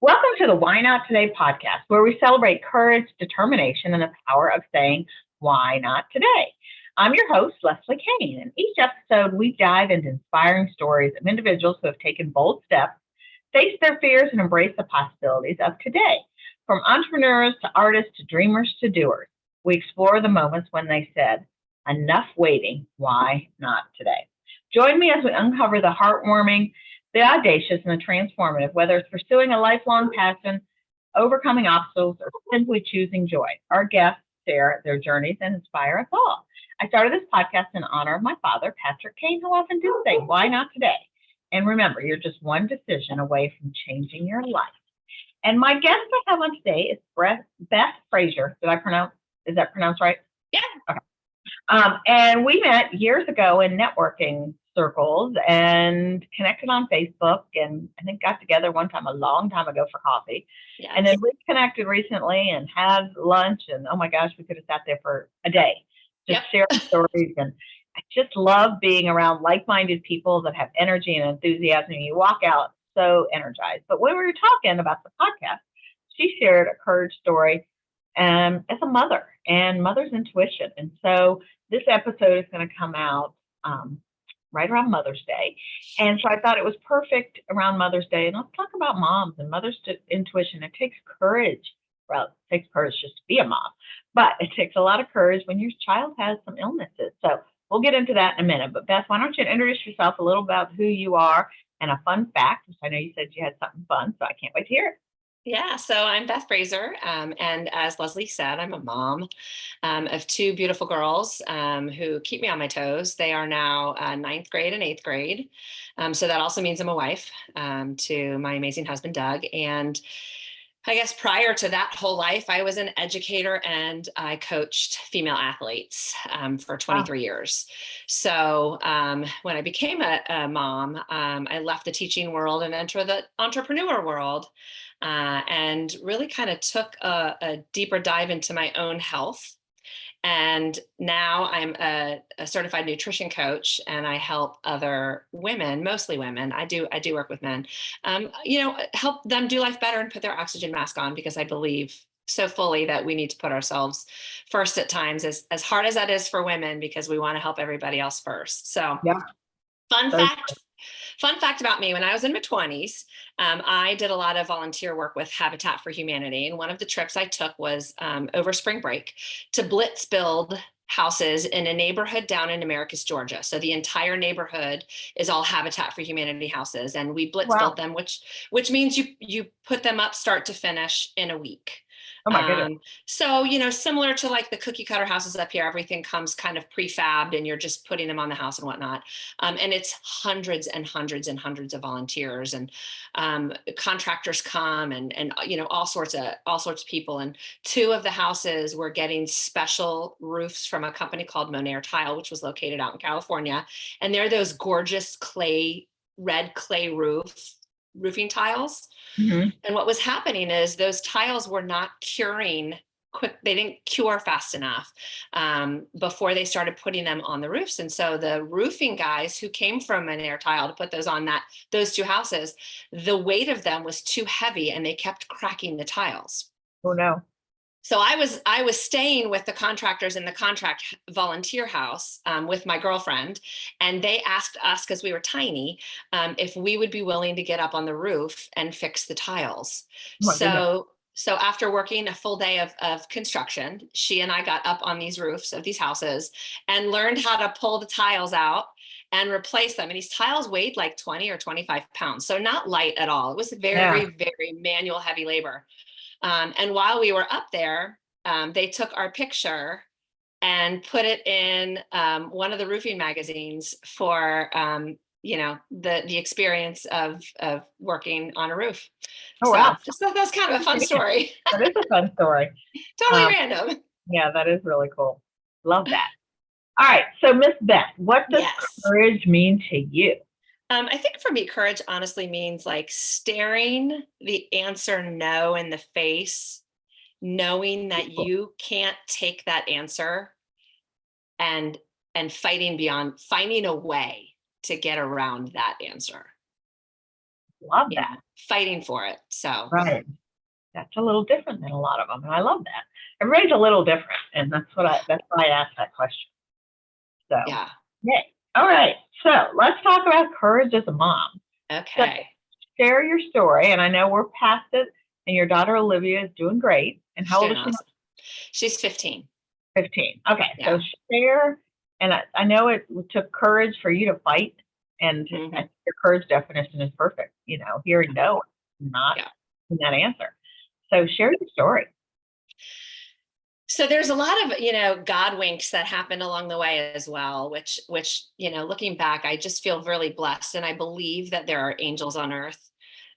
Welcome to the Why Not Today podcast, where we celebrate courage, determination, and the power of saying, why not today? I'm your host, Leslie Kane, and each episode we dive into inspiring stories of individuals who have taken bold steps, faced their fears, and embraced the possibilities of today. From entrepreneurs to artists to dreamers to doers, we explore the moments when they said, enough waiting, why not today? Join me as we uncover the heartwarming, the audacious, and the transformative, whether it's pursuing a lifelong passion, overcoming obstacles, or simply choosing joy. Our guests share their journeys and inspire us all. I started this podcast in honor of my father, Patrick Kane, who often did say, why not today? And remember, you're just one decision away from changing your life. And my guest I have on today is Beth Fraser. Is that pronounced right? Yeah. Okay. And we met years ago in networking circles and connected on Facebook, and I think got together one time a long time ago for coffee. Yes. And then reconnected recently and had lunch, and oh my gosh, we could have sat there for a day just sharing stories. And I just love being around like-minded people that have energy and enthusiasm, and you walk out so energized. But when we were talking about the podcast, she shared a courage story as a mother and mother's intuition. And so this episode is going to come out right around Mother's Day. And so I thought it was perfect around Mother's Day. And let's talk about moms and mother's intuition. It takes courage. Well, it takes courage just to be a mom, but it takes a lot of courage when your child has some illnesses. So we'll get into that in a minute. But Beth, why don't you introduce yourself a little about who you are and a fun fact, which I know you said you had something fun, so I can't wait to hear it. Yeah, so I'm Beth Fraser, and as Leslie said, I'm a mom of two beautiful girls who keep me on my toes. They are now ninth grade and eighth grade, so that also means I'm a wife to my amazing husband, Doug. And I guess prior to that whole life, I was an educator and I coached female athletes for 23 years. So when I became a mom, I left the teaching world and entered the entrepreneur world. And really kind of took a deeper dive into my own health. And now I'm a certified nutrition coach, and I help other women, mostly women. I do work with men, help them do life better and put their oxygen mask on, because I believe so fully that we need to put ourselves first at times, as hard as that is for women, because we want to help everybody else first. So yeah. Fun fact about me, when I was in my 20s, I did a lot of volunteer work with Habitat for Humanity. And one of the trips I took was over spring break to blitz build houses in a neighborhood down in Americus, Georgia. So the entire neighborhood is all Habitat for Humanity houses. And we blitz built them, which means you put them up start to finish in a week. Oh my goodness. So, similar to like the cookie cutter houses up here, everything comes kind of prefabbed and you're just putting them on the house and whatnot. And it's hundreds and hundreds and hundreds of volunteers, and contractors come and all sorts of people. And two of the houses were getting special roofs from a company called Monair Tile, which was located out in California. And they're those gorgeous red clay roofing tiles. Mm-hmm. And what was happening is those tiles were not curing quick. They didn't cure fast enough before they started putting them on the roofs. And so the roofing guys who came from an air tile to put those on those two houses, the weight of them was too heavy and they kept cracking the tiles. Oh no. So I was staying with the contractors in the contract volunteer house with my girlfriend, and they asked us, because we were tiny, if we would be willing to get up on the roof and fix the tiles. So after working a full day of construction, she and I got up on these roofs of these houses and learned how to pull the tiles out and replace them. And these tiles weighed like 20 or 25 pounds. So not light at all. It was very, very manual, heavy labor. And while we were up there, they took our picture and put it in one of the roofing magazines for, the experience of working on a roof. Oh, wow. So that's kind of a fun story. That is a fun story. Totally random. Yeah, that is really cool. Love that. All right. So Miss Beth, what does courage mean to you? I think for me, courage honestly means like staring the answer no in the face, knowing that you can't take that answer, and finding a way to get around that answer. Love you know, that. fighting for it. So, Right. That's a little different than a lot of them. And I love that. Everybody's a little different. And that's why I asked that question. So, yeah. yay. All right. So let's talk about courage as a mom. So Okay. share your story. And I know we're past it. And your daughter Olivia is doing great. And She's how old doing is she now? awesome. She's 15. 15. Okay. Yeah. So share. And I know it took courage for you to fight. And Mhm. I think your courage definition is perfect. Hearing no, not Yeah. in that answer. So share your story. So there's a lot of, God winks that happened along the way as well, which, looking back, I just feel really blessed. And I believe that there are angels on earth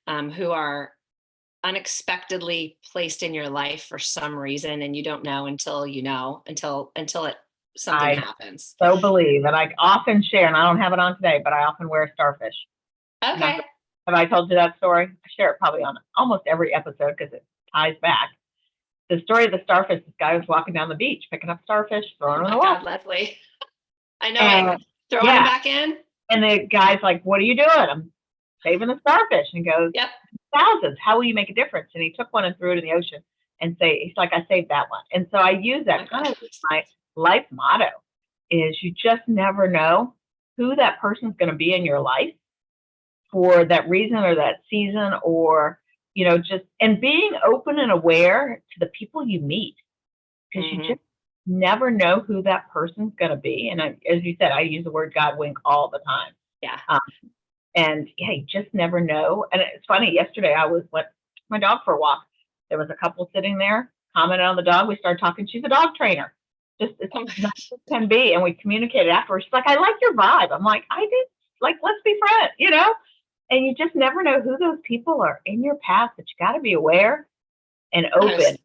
who are unexpectedly placed in your life for some reason. And you don't know until something I happens. so believe, and I often share, and I don't have it on today, but I often wear a starfish. Okay. Have I told you that story? I share it probably on almost every episode because it ties back. The story of the starfish, this guy was walking down the beach, picking up starfish, throwing Oh them in my the water. God, Leslie. I know And it. Throwing them yeah, back in. and the guy's like, "What are you doing?" "I'm saving the starfish." And he goes, Yep. "Thousands. How will you make a difference?" And he took one and threw it in the ocean he's like, "I saved that one." And so I use Oh my that kind God. of as my life motto is you just never know who that person's going to be in your life for that reason or that season, or just and being open and aware to the people you meet, because you Mhm. just never know who that person's going to be. And as you said, I use the word God wink all the time. Yeah. And yeah, you just never know. And it's funny, yesterday I went my dog for a walk. There was a couple sitting there, commented on the dog. We started talking. She's a dog trainer. Just it's Oh my nice gosh. as can be. And we communicated afterwards. She's like, "I like your vibe." I'm like, "I did, like, let's be friends. And you just never know who those people are in your path, but you got to be aware and open.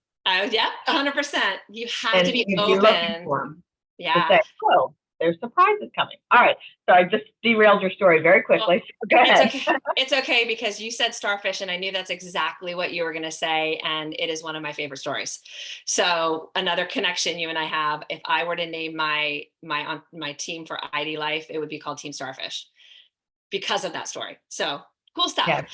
Yeah, 100%. You have And to be you'd be looking open. for them to Yeah. say, "Oh, there's surprises coming." All right. So I just derailed your story very Well, quickly. Go it's ahead. okay. It's okay because you said starfish and I knew that's exactly what you were going to say. And it is one of my favorite stories. So another connection you and I have, if I were to name my team for ID Life, it would be called Team Starfish because of that story. So cool stuff. Yeah.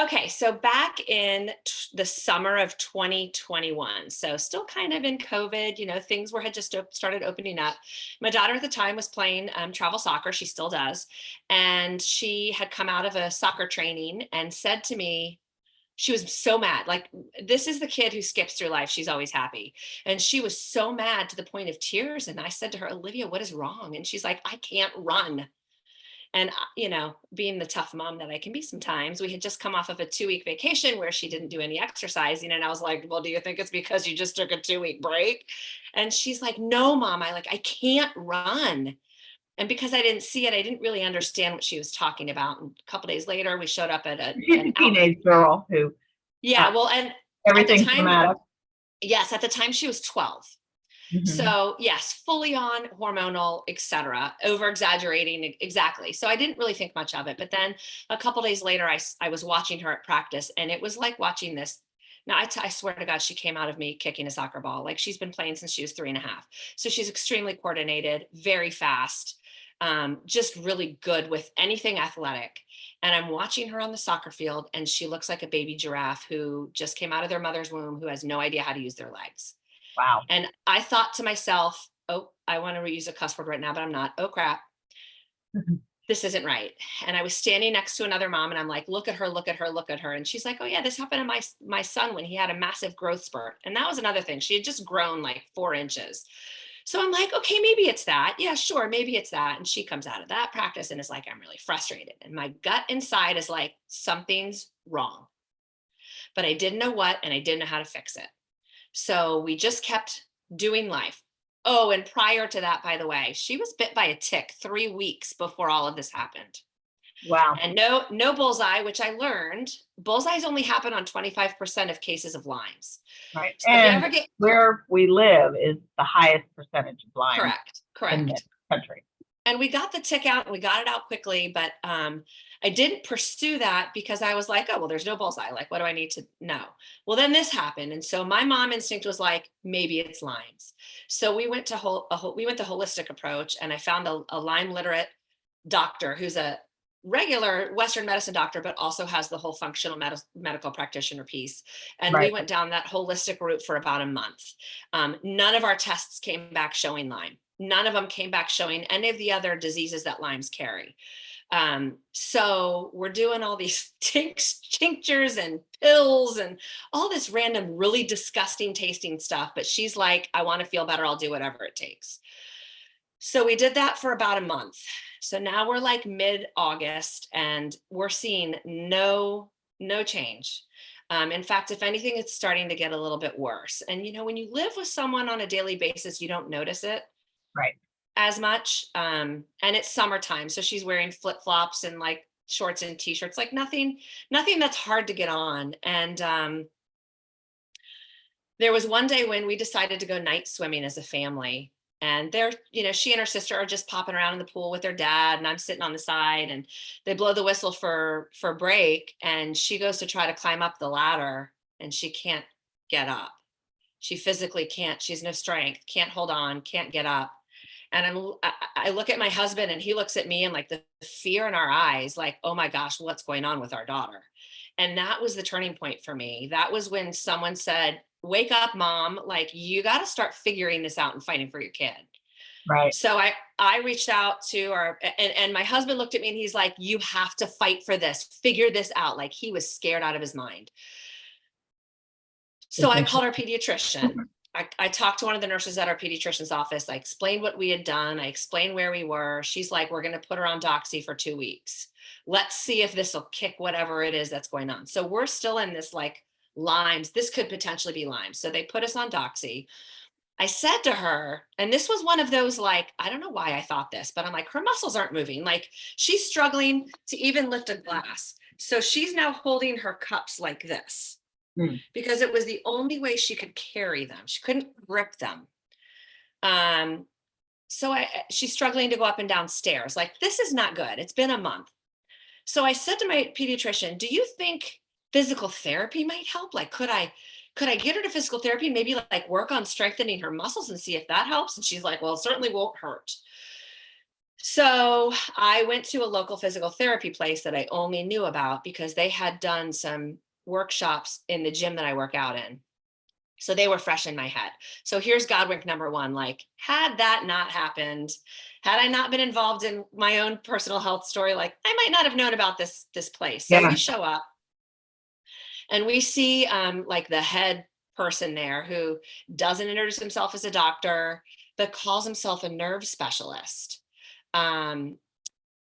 Okay, so back in the summer of 2021, so still kind of in COVID, things had just started opening up. My daughter at the time was playing travel soccer. She still does. And she had come out of a soccer training and said to me, she was so mad. Like, this is the kid who skips through life. She's always happy. And she was so mad to the point of tears. And I said to her, "Olivia, what is wrong?" And she's like, "I can't run." And, being the tough mom that I can be sometimes, we had just come off of a 2-week vacation where she didn't do any exercising. And I was like, "Well, do you think it's because you just took a 2-week break?" And she's like, "No, mom, I can't run." And because I didn't see it, I didn't really understand what she was talking about. And a couple of days later, we showed up at She's an a outlet. teenage girl who uh, Yeah. Well, and at the everything's time, dramatic. yes, at the time she was 12. Mhm. So yes, fully on hormonal, etc., over exaggerating, exactly. So I didn't really think much of it. But then a couple days later, I was watching her at practice, and it was like watching this. Now I swear to God, she came out of me kicking a soccer ball. Like, she's been playing since she was 3.5. So she's extremely coordinated, very fast, just really good with anything athletic. And I'm watching her on the soccer field, and she looks like a baby giraffe who just came out of their mother's womb, who has no idea how to use their legs. Wow. And I thought to myself, "Oh, I want to reuse a cuss word right now, but I'm not. Oh, crap. Mhm. This isn't right." And I was standing next to another mom, and I'm like, "Look at her, look at her, look at her." And she's like, "Oh yeah, this happened to my son when he had a massive growth spurt." And that was another thing. She had just grown like 4 inches. So I'm like, "Okay, maybe it's that. Yeah, sure, maybe it's that." And she comes out of that practice and is like, "I'm really frustrated." And my gut inside is like, something's wrong. But I didn't know what, and I didn't know how to fix it. So we just kept doing life. Oh, and prior to that, by the way, she was bit by a tick 3 weeks before all of this happened. Wow. And no bullseye, which I learned, bullseyes only happen on 25% of cases of Lyme's. Right. So if you And ever get where we live is the highest percentage of Lyme correct, in the correct. country. And we got the tick out and we got it out quickly, but I didn't pursue that because I was like, "Oh, well, there's no bullseye. Like, what do I need to know?" Well, then this happened. And so my mom instinct was like, maybe it's Lyme's. So we went to we went the holistic approach, and I found a Lyme literate doctor who's a regular Western medicine doctor, but also has the whole functional medical practitioner piece. And we Right. went down that holistic route for about a month. None of our tests came back showing Lyme. None of them came back showing any of the other diseases that Lymes carry. So we're doing all these tinctures and pills and all this random, really disgusting tasting stuff. But she's like, I want to feel better. I'll do whatever it takes. So we did that for about a month. So now we're like mid-August and we're seeing no change. In fact, if anything, it's starting to get a little bit worse. And, when you live with someone on a daily basis, you don't notice it Right. as much. And it's summertime. So she's wearing flip-flops and like shorts and t-shirts, like nothing that's hard to get on. And there was one day when we decided to go night swimming as a family. And she and her sister are just popping around in the pool with their dad, and I'm sitting on the side, and they blow the whistle for break, and she goes to try to climb up the ladder, and she can't get up. She physically can't. She's no strength, can't hold on, can't get up. And I look at my husband, and he looks at me, and like the fear in our eyes, like, oh my gosh, what's going on with our daughter? And that was the turning point for me. That was when someone said, wake up, mom, like you got to start figuring this out and fighting for your kid. Right. So I reached out to and my husband looked at me and he's like, you have to fight for this, figure this out. Like he was scared out of his mind. So I called our pediatrician. I talked to one of the nurses at our pediatrician's office. I explained what we had done. I explained where we were. She's like, we're going to put her on Doxy for 2 weeks. Let's see if this will kick whatever it is that's going on. So we're still in this like Lyme's. This could potentially be Lyme's. So they put us on Doxy. I said to her, and this was one of those, like, I don't know why I thought this, but I'm like, her muscles aren't moving. Like she's struggling to even lift a glass. So she's now holding her cups like this because it was the only way she could carry them. She couldn't grip them. So she's struggling to go up and down stairs. Like, this is not good. It's been a month. So I said to my pediatrician, do you think physical therapy might help? Like, could I get her to physical therapy and maybe like work on strengthening her muscles and see if that helps? And she's like, well, it certainly won't hurt. So I went to a local physical therapy place that I only knew about because they had done some workshops in the gym that I work out in. So they were fresh in my head. So here's Godwink number one. Like, had that not happened, had I not been involved in my own personal health story, like I might not have known about this place. So we show up and we see like the head person there who doesn't introduce himself as a doctor, but calls himself a nerve specialist.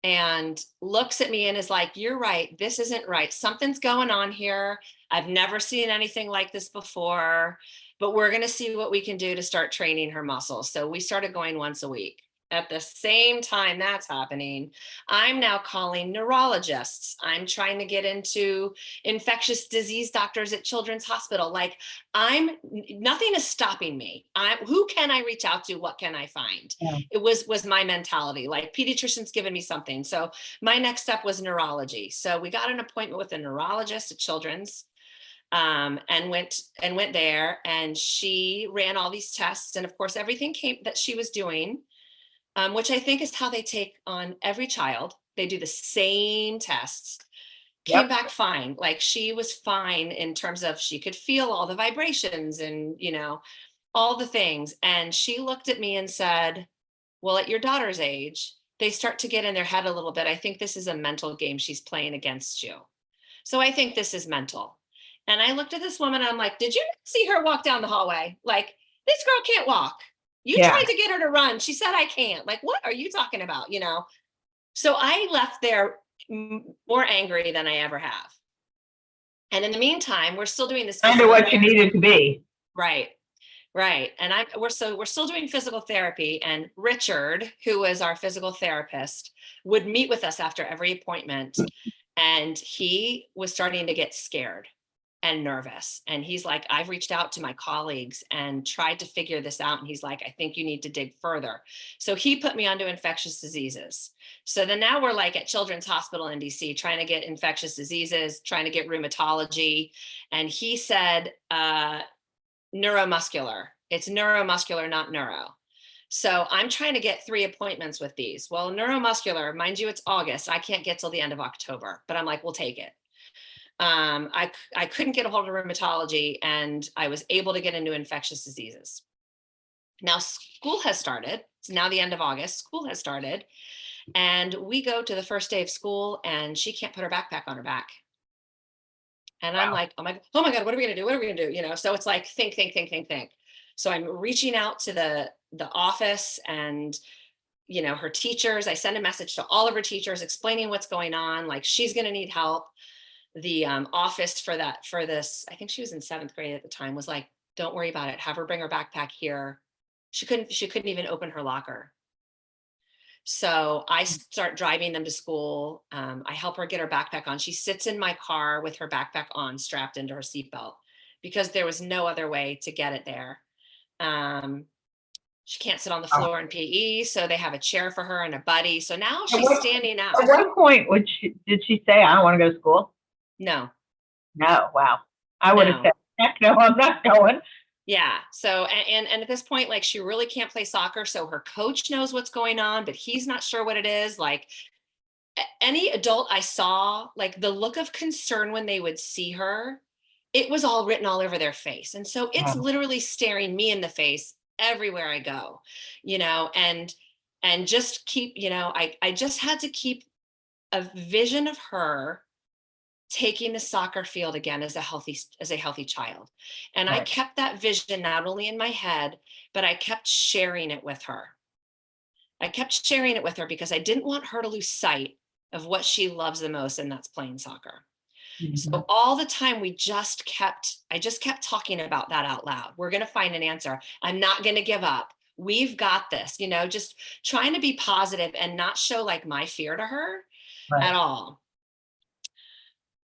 And looks at me and is like, you're right. This isn't right. Something's going on here. I've never seen anything like this before, but we're going to see what we can do to start training her muscles. So we started going once a week. At the same time that's happening, I'm now calling neurologists. I'm trying to get into infectious disease doctors at Children's Hospital. Like nothing is stopping me. Who can I reach out to? What can I find? Yeah. It was my mentality. Like pediatricians giving me something. So my next step was neurology. So we got an appointment with a neurologist at Children's. And went there, and she ran all these tests, and of course everything came that she was doing, which I think is how they take on every child. They do the same tests. Came back fine. Like she was fine in terms of she could feel all the vibrations and, all the things. And she looked at me and said, well, at your daughter's age, they start to get in their head a little bit. I think this is a mental game she's playing against you. So I think this is mental. And I looked at this woman and I'm like, did you see her walk down the hallway? Like, this girl can't walk. You tried to get her to run. She said, I can't. Like, what are you talking about? So I left there more angry than I ever have. And in the meantime, we're still doing this. Under what you needed to be. Right. And we're still doing physical therapy. And Richard, who was our physical therapist, would meet with us after every appointment. And he was starting to get scared and nervous. And he's like, I've reached out to my colleagues and tried to figure this out. And he's like, I think you need to dig further. So he put me onto infectious diseases. So then now we're like at Children's Hospital in DC, trying to get infectious diseases, trying to get rheumatology. And he said, neuromuscular. It's neuromuscular, not neuro. So I'm trying to get 3 appointments with these. Well, neuromuscular, mind you, it's August. I can't get till the end of October, but I'm like, we'll take it. I couldn't get a hold of rheumatology, and I was able to get into infectious diseases. Now school has started. It's now the end of August. School has started, and we go to the first day of school, and she can't put her backpack on her back. And I'm Wow. like, oh my God, what are we gonna do? What are we gonna do? You know, so it's like think. So I'm reaching out to the office and her teachers. I send a message to all of her teachers explaining what's going on. Like, she's gonna need help. The office for this, I think she was in 7th grade at the time, was like, don't worry about it. Have her bring her backpack here. She couldn't even open her locker. So I start driving them to school. I help her get her backpack on. She sits in my car with her backpack on, strapped into her seatbelt, because there was no other way to get it there. She can't sit on the Wow. floor in PE, so they have a chair for her and a buddy. So now At she's what, standing up. at what point did she say, I don't want to go to school? No, No. Wow. I would have no. said, heck no, I'm not going. Yeah. So, and at this point, like, she really can't play soccer. So her coach knows what's going on, but he's not sure what it is. Like, any adult I saw, like, the look of concern when they would see her, it was all written all over their face. And so it's Wow. literally staring me in the face everywhere I go, and just keep, I just had to keep a vision of her taking the soccer field again as a healthy child. And I Right. kept that vision not only in my head, but I kept sharing it with her. I kept sharing it with her because I didn't want her to lose sight of what she loves the most, and that's playing soccer. Mhm. So all the time I just kept talking about that out loud. We're going to find an answer. I'm not going to give up. We've got this, just trying to be positive and not show like my fear to her at Right. all.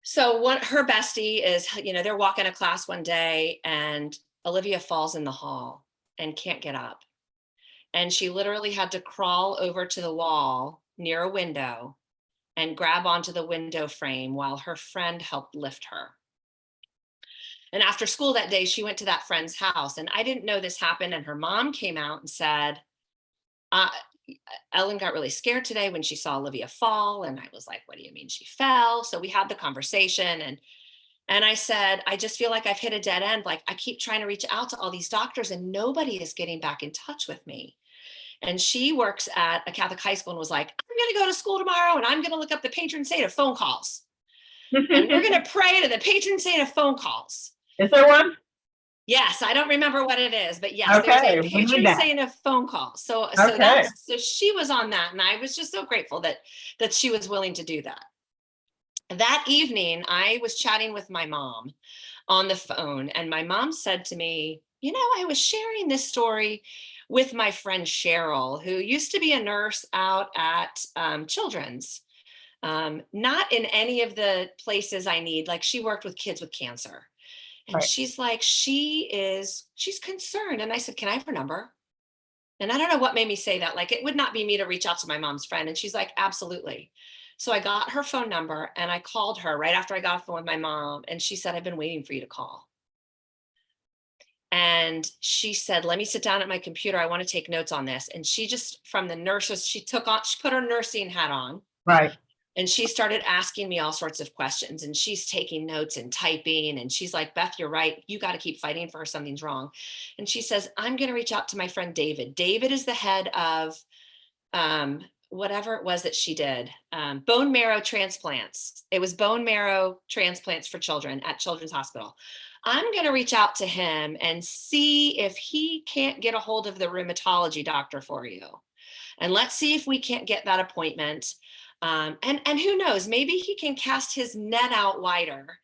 So what her bestie is, they're walking to class one day, and Olivia falls in the hall and can't get up. And she literally had to crawl over to the wall near a window and grab onto the window frame while her friend helped lift her. And after school that day, she went to that friend's house, and I didn't know this happened. And her mom came out and said, uh, Ellen got really scared today when she saw Olivia fall. And I was like, what do you mean she fell? So we had the conversation, and I said, I just feel like I've hit a dead end. Like, I keep trying to reach out to all these doctors and nobody is getting back in touch with me. And she works at a Catholic high school and was like, I'm going to go to school tomorrow and I'm going to look up the patron saint of phone calls. And we're going to pray to the patron saint of phone calls. Is there one? Yes, I don't remember what it is, but yes, there's Okay, a we need patron that. saint of phone calls. So Okay. so she was on that, and I was just so grateful that she was willing to do that. That evening, I was chatting with my mom on the phone, and my mom said to me, I was sharing this story with my friend Cheryl, who used to be a nurse out at Children's, not in any of the places I need. Like, she worked with kids with cancer. And Right. she's like, she's concerned. And I said, can I have her number? And I don't know what made me say that. Like, it would not be me to reach out to my mom's friend. And she's like, absolutely. So I got her phone number and I called her right after I got off the phone with my mom. And she said, I've been waiting for you to call. And she said, let me sit down at my computer. I want to take notes on this. And she just, from the nurses, she put her nursing hat on. Right. And she started asking me all sorts of questions, and she's taking notes and typing. And she's like, Beth, you're right. You got to keep fighting for her. Something's wrong. And she says, I'm going to reach out to my friend David. David is the head of whatever it was that she did, bone marrow transplants. It was bone marrow transplants for children at Children's Hospital. I'm going to reach out to him and see if he can't get a hold of the rheumatology doctor for you. And let's see if we can't get that appointment. And who knows, maybe he can cast his net out wider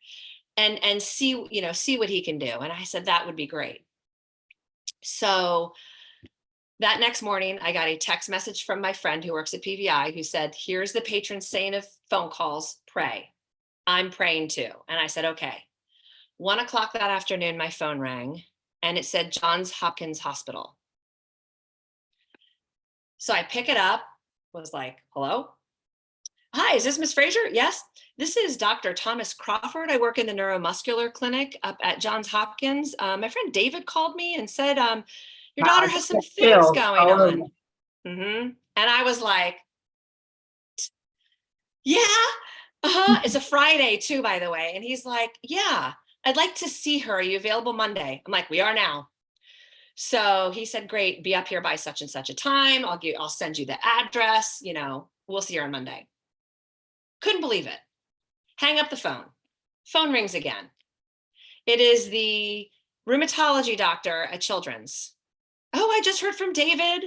and see what he can do. And I said, that would be great. So that next morning, I got a text message from my friend who works at PVI who said, here's the patron saint of phone calls, pray. I'm praying too. And I said, okay. 1:00 that afternoon, my phone rang and it said Johns Hopkins Hospital. So I pick it up, was like, hello? Hi, is this Ms. Fraser? Yes, this is Dr. Thomas Crawford. I work in the neuromuscular clinic up at Johns Hopkins. My friend David called me and said Your Wow, daughter I has just some got things chills. going Oh, on. And I was like, yeah, it's a Friday too, by the way. And he's like, yeah, I'd like to see her. Are you available Monday? I'm like, we are now. So he said, great, be up here by such and such a time. I'll send you the address, we'll see her on Monday. Couldn't believe it. Hang up the phone. Phone rings again. It is the rheumatology doctor at Children's. Oh, I just heard from David.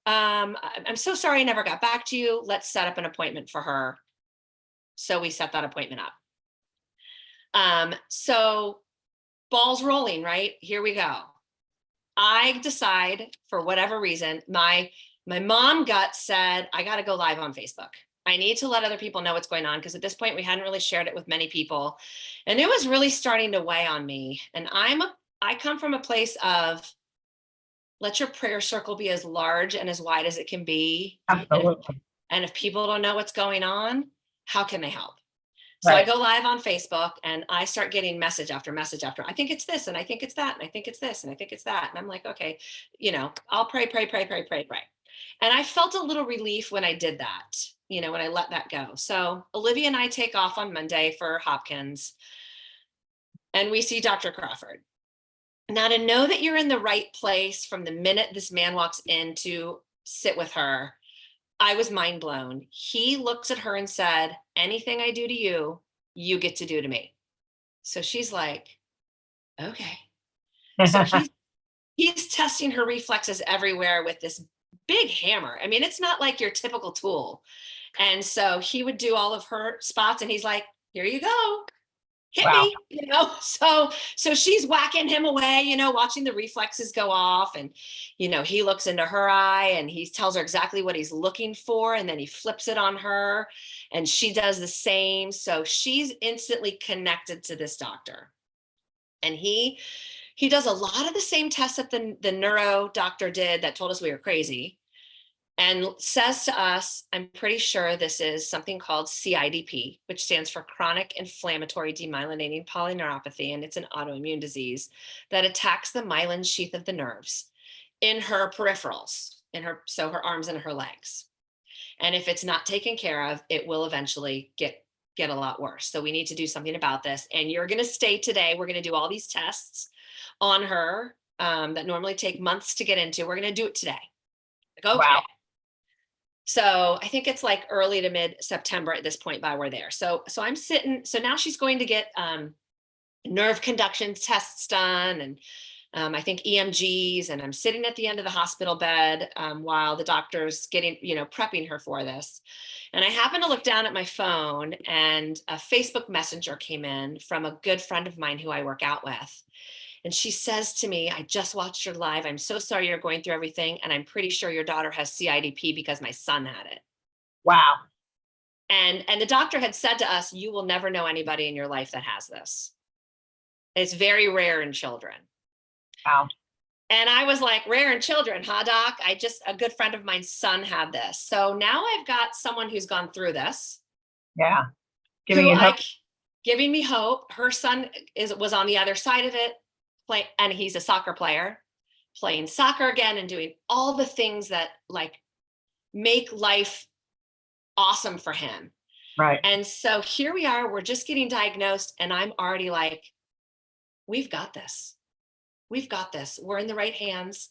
I'm so sorry I never got back to you. Let's set up an appointment for her. So we set that appointment up. So balls rolling, right? Here we go. I decide, for whatever reason, my mom gut said, I got to go live on Facebook. I need to let other people know what's going on, because at this point we hadn't really shared it with many people. And it was really starting to weigh on me. And I come from a place of, let your prayer circle be as large and as wide as it can be. absolutely. And if people don't know what's going on, how can they help? So I Right. go live on Facebook and I start getting message after message after, I think it's this, and I think it's that, and I think it's this, and I think it's that. And I'm like, okay, I'll pray. And I felt a little relief when I did that, when I let that go. So Olivia and I take off on Monday for Hopkins, and we see Dr. Crawford. Now, to know that you're in the right place from the minute this man walks in to sit with her, I was mind blown. He looks at her and said, anything I do to you, you get to do to me. So she's like, okay. So he's testing her reflexes everywhere with this big hammer. I mean, it's not like your typical tool. And so he would do all of her spots and he's like, here you go. Hit Wow. me, so she's whacking him away, watching the reflexes go off. And, he looks into her eye and he tells her exactly what he's looking for. And then he flips it on her and she does the same. So she's instantly connected to this doctor. And he does a lot of the same tests that the neuro doctor did that told us we were crazy, and says to us, I'm pretty sure this is something called CIDP, which stands for chronic inflammatory demyelinating polyneuropathy. And it's an autoimmune disease that attacks the myelin sheath of the nerves in her peripherals, so her arms and her legs. And if it's not taken care of, it will eventually get a lot worse. So we need to do something about this. And you're going to stay today. We're going to do all these tests on her that normally take months to get into. We're going to do it today. Like, okay. Wow. So I think it's like early to mid September at this point by we're there. So I'm sitting, so now she's going to get nerve conduction tests done, and I think EMGs, and I'm sitting at the end of the hospital bed while the doctor's getting, prepping her for this. And I happened to look down at my phone and a Facebook Messenger came in from a good friend of mine who I work out with. And she says to me, I just watched your live. I'm so sorry you're going through everything. And I'm pretty sure your daughter has CIDP because my son had it. Wow. And the doctor had said to us, you will never know anybody in your life that has this. It's very rare in children. Wow. And I was like, rare in children, huh, doc? A good friend of mine's son had this. So now I've got someone who's gone through this. Yeah. Giving you hope. Giving me hope. Her son was on the other side of it. And he's a soccer player, playing soccer again and doing all the things that like make life awesome for him. Right. And so here we are, we're just getting diagnosed and I'm already like, we've got this. We've got this. We're in the right hands.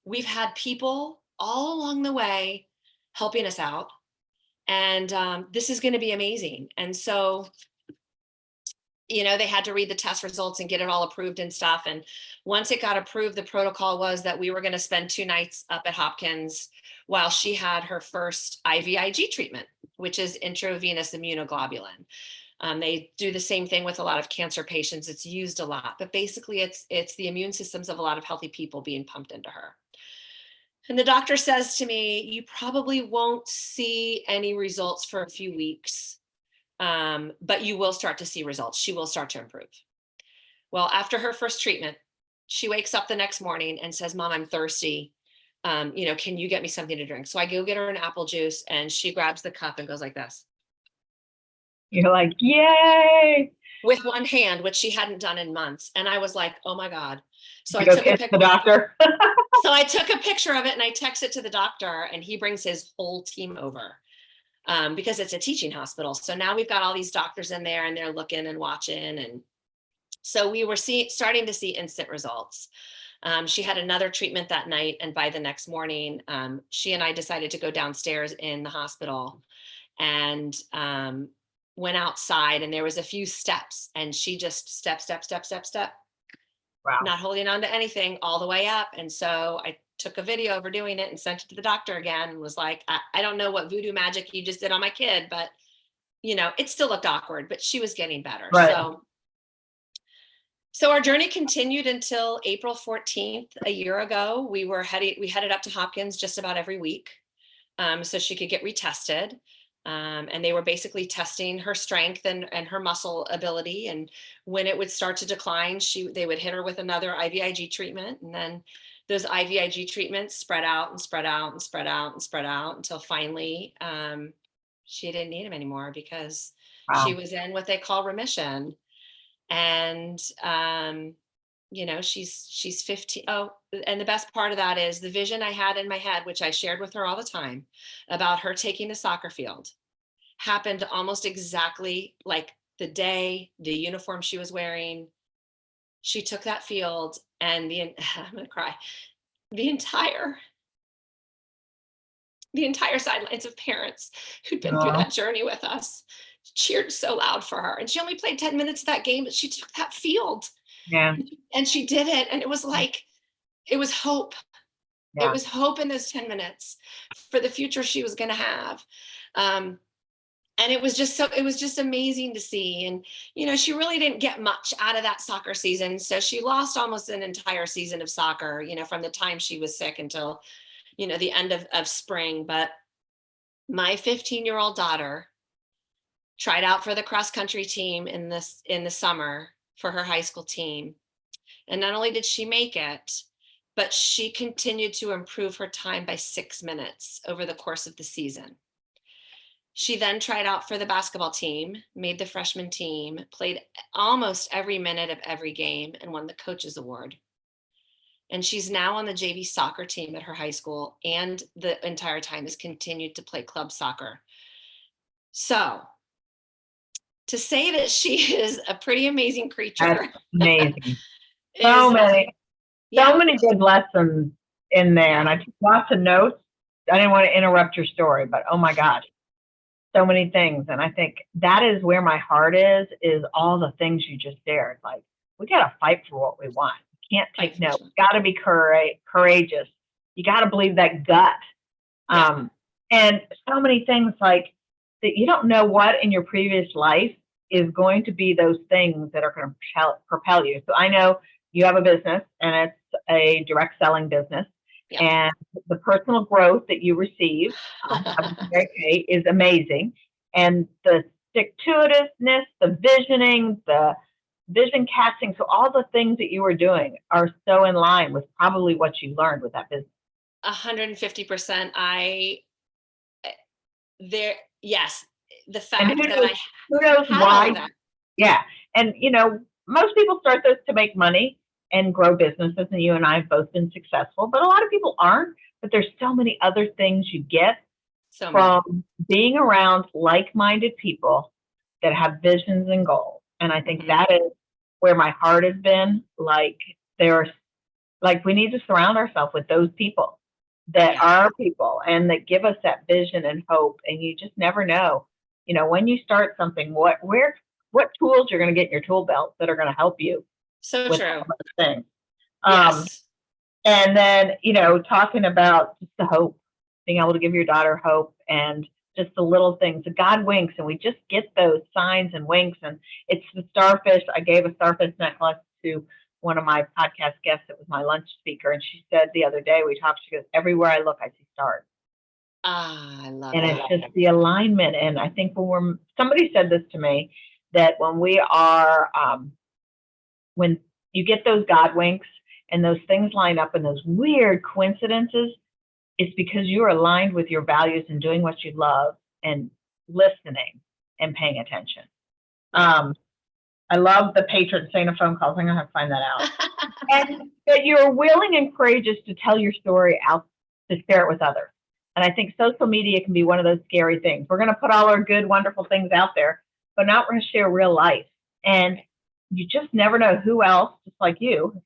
We've had people all along the way helping us out. And this is going to be amazing. And so they had to read the test results and get it all approved and stuff. And once it got approved, the protocol was that we were going to spend 2 nights up at Hopkins while she had her first IVIG treatment, which is intravenous immunoglobulin. They do the same thing with a lot of cancer patients. It's used a lot, but basically it's the immune systems of a lot of healthy people being pumped into her. And the doctor says to me, you probably won't see any results for a few weeks. But you will start to see results. She will start to improve. Well, after her first treatment, she wakes up the next morning and says, Mom, I'm thirsty. Can you get me something to drink? So I go get her an apple juice and she grabs the cup and goes like this. You're like, yay. with one hand, which she hadn't done in months. And I was like, oh my God. So I go took a kiss picture. the doctor. So I took a picture of it and I texted it to the doctor, and he brings his whole team over because it's a teaching hospital. So now we've got all these doctors in there and they're looking and watching. And so we were starting to see instant results. She had another treatment that night, and by the next morning, she and I decided to go downstairs in the hospital and went outside, and there was a few steps, and she just step, Wow. not holding on to anything all the way up. And so I took a video of her doing it and sent it to the doctor again, and was like, I don't know what voodoo magic you just did on my kid, but it still looked awkward, but she was getting better. Right. So our journey continued until April 14th, a year ago. We headed up to Hopkins just about every week so she could get retested. And they were basically testing her strength and her muscle ability. And when it would start to decline, they would hit her with another IVIG treatment. And then those IVIG treatments spread out and spread out and spread out and spread out until finally she didn't need them anymore, because she was in what they call remission. And she's 15. Oh, and the best part of that is the vision I had in my head, which I shared with her all the time, about her taking the soccer field, happened almost exactly like the day, the uniform she was wearing. She took that field, and I'm gonna cry. The entire sidelines of parents who'd been through that journey with us cheered so loud for her. And she only played 10 minutes of that game, but she took that field. Yeah. And she did it. And it was like, it was hope. Yeah. It was hope in those 10 minutes for the future she was going to have. And it was just amazing to see. And, she really didn't get much out of that soccer season. So she lost almost an entire season of soccer, from the time she was sick until, the end of spring. But my 15-year-old daughter tried out for the cross country team in the summer for her high school team. And not only did she make it, but she continued to improve her time by 6 minutes over the course of the season. She then tried out for the basketball team, made the freshman team, played almost every minute of every game, and won the coach's award. And she's now on the JV soccer team at her high school, and the entire time has continued to play club soccer. So to say that she is a pretty amazing creature. That's amazing. So many good lessons in there. And I took lots of notes. I didn't want to interrupt your story, but oh my gosh, so many things. And I think that is where my heart is all the things you just shared. Like, we got to fight for what we want. We can't take no. We got to be courageous. You got to believe that gut. And so many things like that, you don't know what in your previous life is going to be those things that are going to propel you. So I know you have a business, and it's a direct selling business. Yeah. And the personal growth that you receive is amazing. And the stick-to-itiveness, the visioning, the vision casting, so all the things that you were doing are so in line with probably what you learned with that business. 150%. Yes, the fact who knows why? Yeah, and most people start those to make money and grow businesses, and you and I have both been successful, but a lot of people aren't. But there's so many other things you get from being around like-minded people that have visions and goals. And I think that is where my heart has been. Like, we need to surround ourselves with those people that are people and that give us that vision and hope. And you just never know, when you start something, what tools you're going to get in your tool belt that are going to help you. So with true. All those things. Yes. And then, talking about just the hope, being able to give your daughter hope, and just the little things, the God winks, and we just get those signs and winks. And it's the starfish. I gave a starfish necklace to one of my podcast guests. It was my lunch speaker. And she said the other day, we talked, she goes, everywhere I look, I see stars. I love and that. And it's just the alignment. And I think somebody said this to me, that when we are, when you get those God winks and those things line up and those weird coincidences, it's because you're aligned with your values and doing what you love and listening and paying attention. I love the patron saying a phone calls. I'm going to have to find that out. And that you're willing and courageous to tell your story out, to share it with others. And I think social media can be one of those scary things. We're going to put all our good, wonderful things out there, but now we're going to share real life. And you just never know who else, just like you,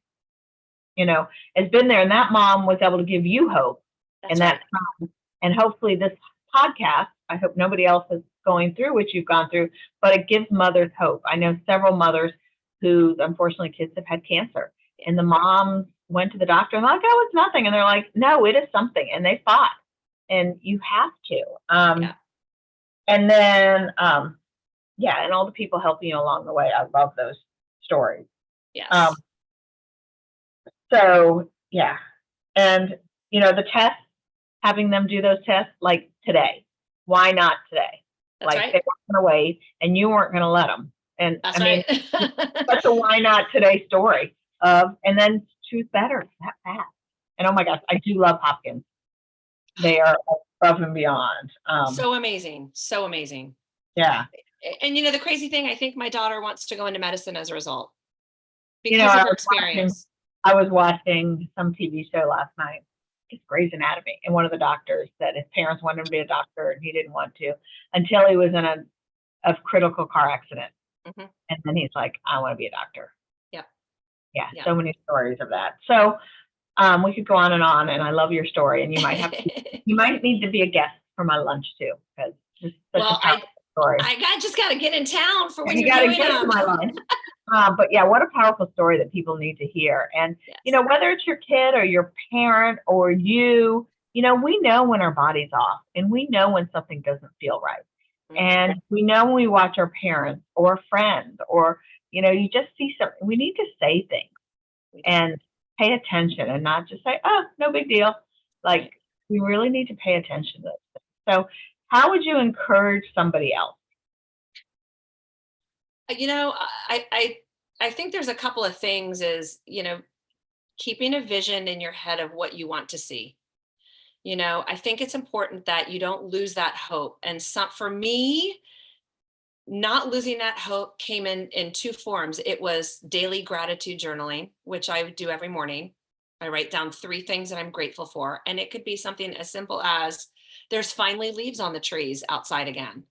has been there. And that mom was able to give you hope. That's and right. And hopefully this podcast, I hope nobody else is going through what you've gone through, but it gives mothers hope. I know several mothers whose unfortunately kids have had cancer, and the moms went to the doctor and like, oh, it's nothing. And they're like, no, it is something. And they fought, and you have to. Yeah. And then, and all the people helping you along the way. I love those stories. Yes. So, yeah. And, the tests, having them do those tests like today. Why not today? That's like right. They weren't going to wait and you weren't going to let them. And That's I mean, right. such a why not today story of, and then choose better that fast. And oh my gosh, I do love Hopkins. They are above and beyond. So amazing. So amazing. Yeah. And the crazy thing, I think my daughter wants to go into medicine as a result because of her experience. I was watching some TV show last night. It's Grey's Anatomy, and one of the doctors said his parents wanted him to be a doctor and he didn't want to until he was in a critical car accident. Mm-hmm. And then he's like, I want to be a doctor. Yep. Yeah. So many stories of that. So we could go on, and I love your story, and you might need to be a guest for my lunch too, because it's such a powerful story. I just got to get in town for when you you're doing get to my lunch. But yeah, what a powerful story that people need to hear. And, yes. Whether it's your kid or your parent or you, we know when our body's off, and we know when something doesn't feel right. Mm-hmm. And we know when we watch our parents or friends or, you just see something, we need to say things and pay attention and not just say, oh, no big deal. Like, we really need to pay attention to those things. So how would you encourage somebody else? I think there's a couple of things is, keeping a vision in your head of what you want to see. I think it's important that you don't lose that hope. And for me, not losing that hope came in two forms. It was daily gratitude journaling, which I do every morning. I write down 3 things that I'm grateful for. And it could be something as simple as there's finally leaves on the trees outside again.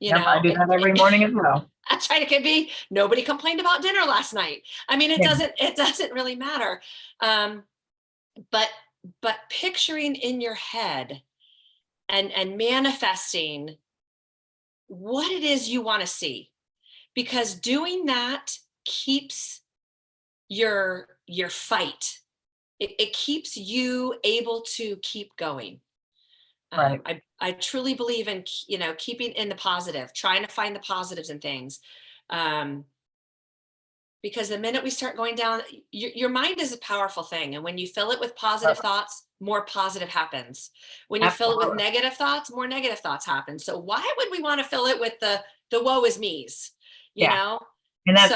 I do that every morning as well. That's right. It could be nobody complained about dinner last night. I mean, it doesn't really matter. But picturing in your head and manifesting what it is you want to see, because doing that keeps your fight. It keeps you able to keep going. Right. I truly believe in, keeping in the positive, trying to find the positives in things. Because the minute we start going down, your mind is a powerful thing. And when you fill it with positive thoughts, more positive happens. When you fill it with negative thoughts, more negative thoughts happen. So why would we want to fill it with the woe is me's, you know? And that's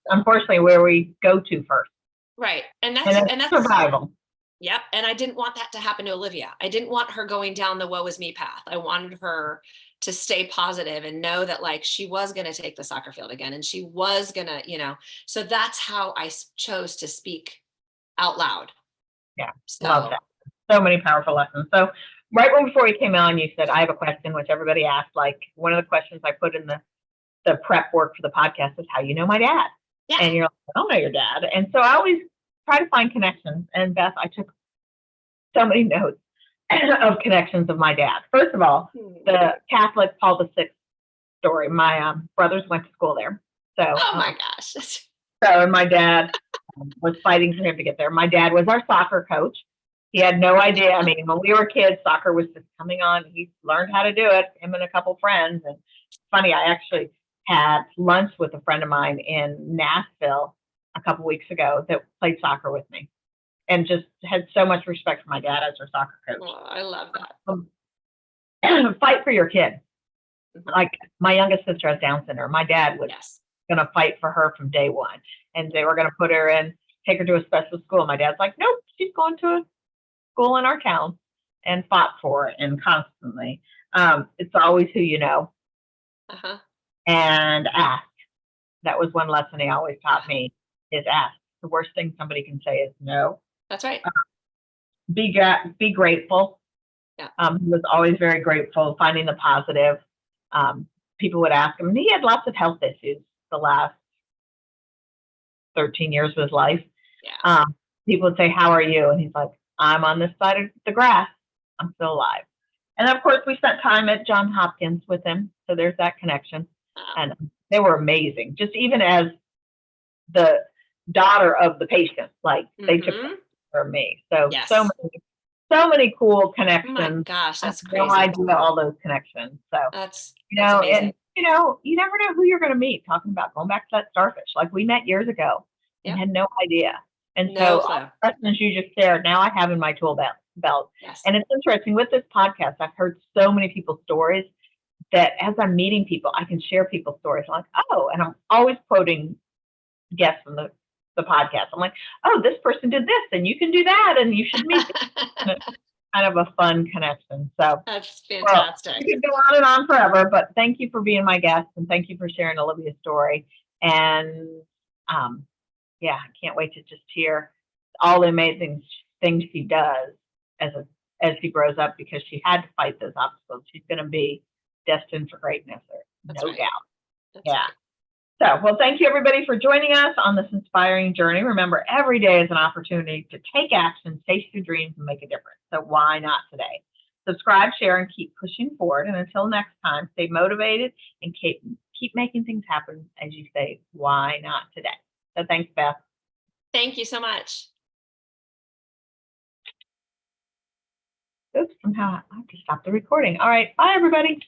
unfortunately where we go to first. Right. And that's survival. Yep. And I didn't want that to happen to Olivia. I didn't want her going down the woe is me path. I wanted her to stay positive and know that like she was going to take the soccer field again and she was going to, so that's how I chose to speak out loud. Yeah. Love that. So many powerful lessons. So right before you came on, you said, I have a question, which everybody asked. Like one of the questions I put in the prep work for the podcast is how you know my dad. Yeah. And you're like, I don't know your dad. And so I always try to find connections. And Beth, I took so many notes of connections of my dad. First of all, the Catholic Paul VI story. My brothers went to school there. So, oh my gosh. And my dad was fighting for him to get there. My dad was our soccer coach. He had no idea. I mean, when we were kids, soccer was just coming on. He learned how to do it, him and a couple friends. And it's funny, I actually had lunch with a friend of mine in Nashville a couple weeks ago that played soccer with me and just had so much respect for my dad as our soccer coach. Oh, I love that. Fight for your kid. Mm-hmm. Like my youngest sister has Down syndrome. My dad was going to fight for her from day one. And they were going to put her in, take her to a special school. My dad's like, nope, she's going to a school in our town, and fought for it and constantly. It's always who you know. Uh-huh. And ask. That was one lesson he always taught me, is ask. The worst thing somebody can say is no. That's right. Be grateful. Yeah. He was always very grateful, finding the positive. People would ask him, and he had lots of health issues the last 13 years of his life. Yeah. People would say, how are you? And he's like, I'm on this side of the grass. I'm still alive. And of course, we spent time at Johns Hopkins with him. So there's that connection. Wow. And they were amazing. Just even as the daughter of the patient, like they took care of me. So, Yes. so many cool Oh connections. my gosh, that's I have crazy. no idea all those connections. So, That's and amazing. you never know who you're going to meet. Talking about going back to that starfish, like we met years ago and had no idea. And No so, clue. all the lessons you just shared, now I have in my tool belt. Yes. And it's interesting with this podcast. I've heard so many people's stories that as I'm meeting people, I can share people's stories. I'm like, oh, and I'm always quoting guests from the podcast. I'm like, oh, this person did this, and you can do that, and you should meet them. Kind of a fun connection. So that's fantastic. Well, we could go on and on forever, but thank you for being my guest, and thank you for sharing Olivia's story. And yeah, I can't wait to just hear all the amazing things she does as she grows up, because she had to fight those obstacles. She's going to be destined for greatness, no doubt. That's yeah. right. So, well, thank you everybody for joining us on this inspiring journey. Remember, every day is an opportunity to take action, chase your dreams, and make a difference. So why not today? Subscribe, share, and keep pushing forward. And until next time, stay motivated and keep making things happen, as you say, why not today? So thanks, Beth. Thank you so much. Oops, somehow I have to stop the recording. All right, bye, everybody.